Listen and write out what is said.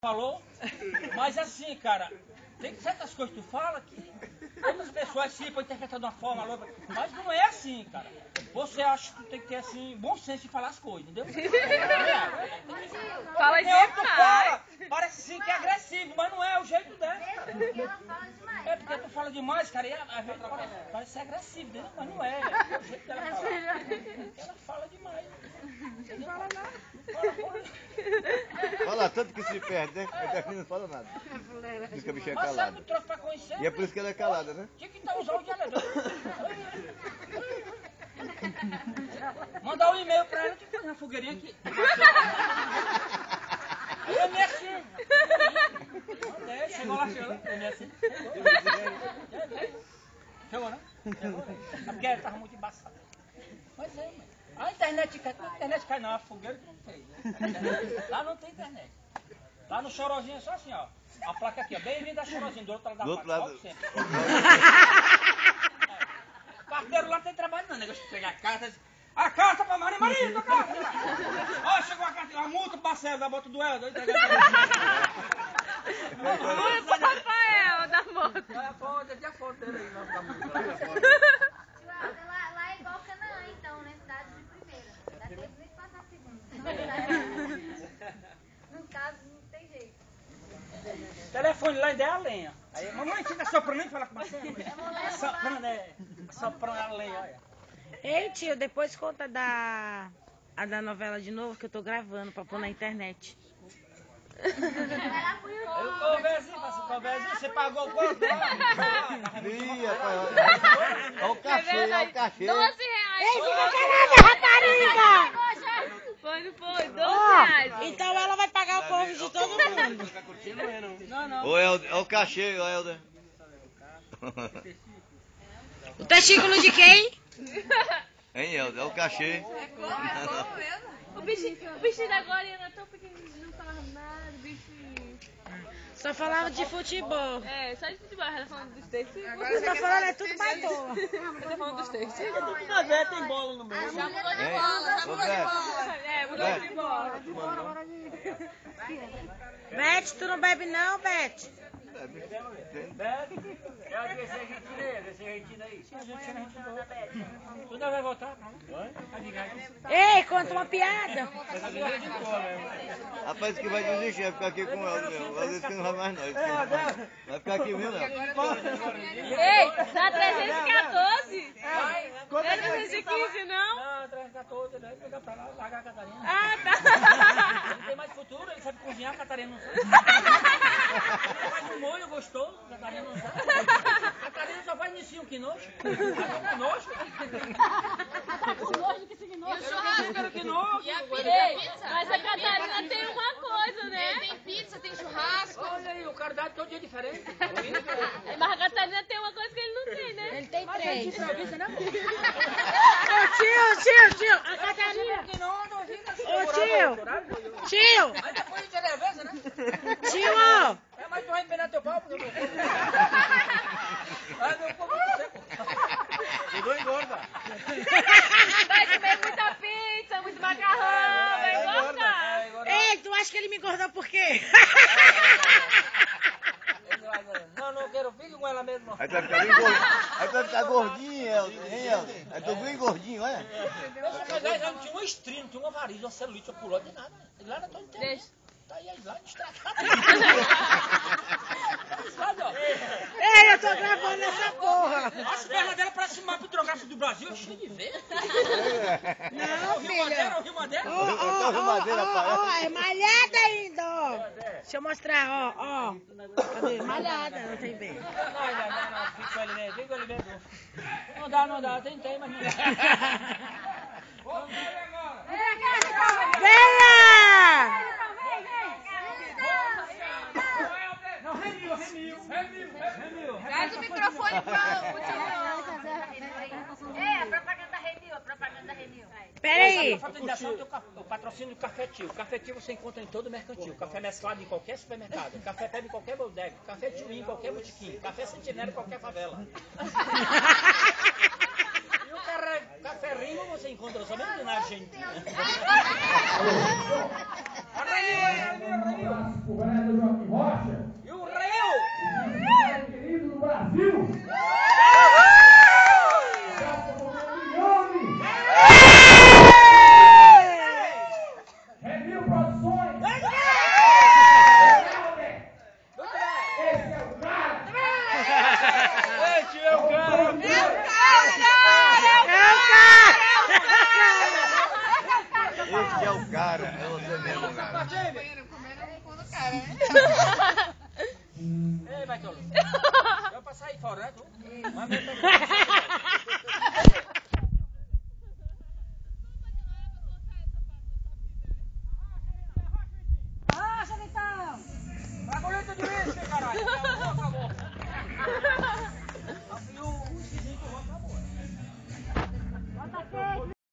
falou, mas assim, cara, tem certas coisas que tu fala que outras pessoas assim podem interpretar de uma forma ou outra, mas não é assim, cara. Você acha que tem que ter assim, bom senso de falar as coisas, entendeu? Fala demais. Parece sim que é agressivo, mas não é o jeito dela. É porque tu fala demais, cara, e às vezes parece ser agressivo, entendeu? Mas não é, é o jeito dela falar. Ela fala demais. Não fala nada. Fala tanto que se perde, né? A Daphne não fala nada. Por isso que a bicha é Mas calada. sabe que trouxe pra conhecer? E é por isso que ela é calada, né? Tinha que estar usando o dialeto. Mandar um e-mail pra ela, tinha que fazer uma fogueirinha aqui. MSN. Mandei, chegou lá, MSN. Chegou, né? Chegou, né? É porque ela tava muito embaçada. Mas é, mãe. A internet cai não, a fogueira que não tem. Lá não tem internet. Lá no Chorozinho é só assim, ó. A placa aqui, ó. Bem-vindo a Chorozinho, do outro lado da Do outro placa. lado. O carteiro lá não tem trabalho não, negócio de pegar a carta. A carta pra Maria, a carta! Ó, chegou a carta, a multa pro Marcelo da moto do Helder. Multa Rafael da moto. Olha a foto, tem a foto dele aí, lá da multa. Lá é igual Canaã, então, né? Cidade de primeira. Dá tempo nem de passar a segunda. No caso, não tem jeito. O telefone lá ainda é a lenha. Aí, mamãe, fica soprando e fala com você. Soprando a lenha, olha. Ei, tio, depois conta da novela de novo que eu tô gravando pra pôr na internet. Eu conversinho, você pagou o quanto? Ih, rapaz, olha o cachê, olha o cachê. R$12. Ei, fica calada, rapariga! Foi, não foi? R$12. Então ela vai pagar o povo de todo mundo. Não. Ô, Helder, olha o cachê, ô, Helder. O testículo de quem? Hein, Helder, olha o cachê. O bichinho da Glorinha era tão pequenininho, não falava nada, bichinho. Só falava de futebol. É, só de futebol, ela falando dos testículos. Você tá falando é tudo baitola. Tá falando dos testículos. A véia tem bola no meio. Hein? Ô, Beto. É, mudou de bola. Bete, tu não bebe não, Bete? É desse argentino aí. Tu não vai voltar? Ei, conta uma piada. Rapaz, que vai desistir, vai ficar aqui com o Helder mesmo. O Helder que não vai mais não. Vai ficar aqui mesmo, não. Ei, dá 314? Não é 315, não? Não, 314, né? Pegar pra lá, largar a Catarina. Ah, tá. Não tem mais futuro, ele sabe cozinhar, a Catarina não sabe. Ele faz um molho gostoso, a Catarina não sabe. A Catarina só faz nisso, que nojo. Que nojo. E o churrasco? Que nojo. E a pizza? Mas a Catarina tem uma coisa, né? Tem pizza, tem churrasco. Olha aí, o cardápio todo dia é diferente. Mas a Catarina tem uma coisa que ele não tem, né? Ele tem Mas a gente 3. improvisa, né? Tio, a Catarina. Que não, não fica assim. Ô, tio. Aí depois de nervosa, né? Tio, ó. É, mas tu vai empenar teu pau, meu povo. Ai, meu povo do seco. Chegou engorda. Vai comer muita pizza, muito macarrão, vai engordar. Ei, tu acha que ele me engordou por quê? Não quero, fica com ela mesmo. Aí tu vai ficar bem gordinho. Aí tu vai ficar gordinho, Helder. Hein, Helder? Aí tô bem gordinho, olha. Deixa eu pegar, já não tinha uma estria, não tinha uma variz, uma celulite, uma pulou, de nada. Lá não tô inteiro. Deixa. Tá aí, lá estragado. Ei, eu tô gravando essa porra. As pernas dela parecem o mapa hidrográfico do Brasil, cheio de verde. Não, O Rio Madeira, o filho. Rio Madeira. Ó, é malhada ainda, ó. Deixa eu mostrar, ó. Cadê? Malhada, não tem bem. Não, fica com ele mesmo, Não dá, tentei, mas não dá. Venha! Traz o microfone pra É, a propaganda Renil. Pera aí. O patrocínio do Café Tio. O Café Tio você encontra em todo mercantil. Café mesclado em qualquer supermercado. Café Pebe em qualquer bodega. Café Tio em qualquer botiquim. Café Sentinela em qualquer favela. E o Café Rimo você encontra somente na Argentina. O vereador Joaquim Rocha. E o Rio! Querido do Brasil. Revil Produções. Esse é o cara. Esse é o cara! Esse é o cara, é você mesmo, cara. Ei, vai, tolo. Vai passar aí fora, né, tu? Mas bagulho de uísque, caralho! Acabou.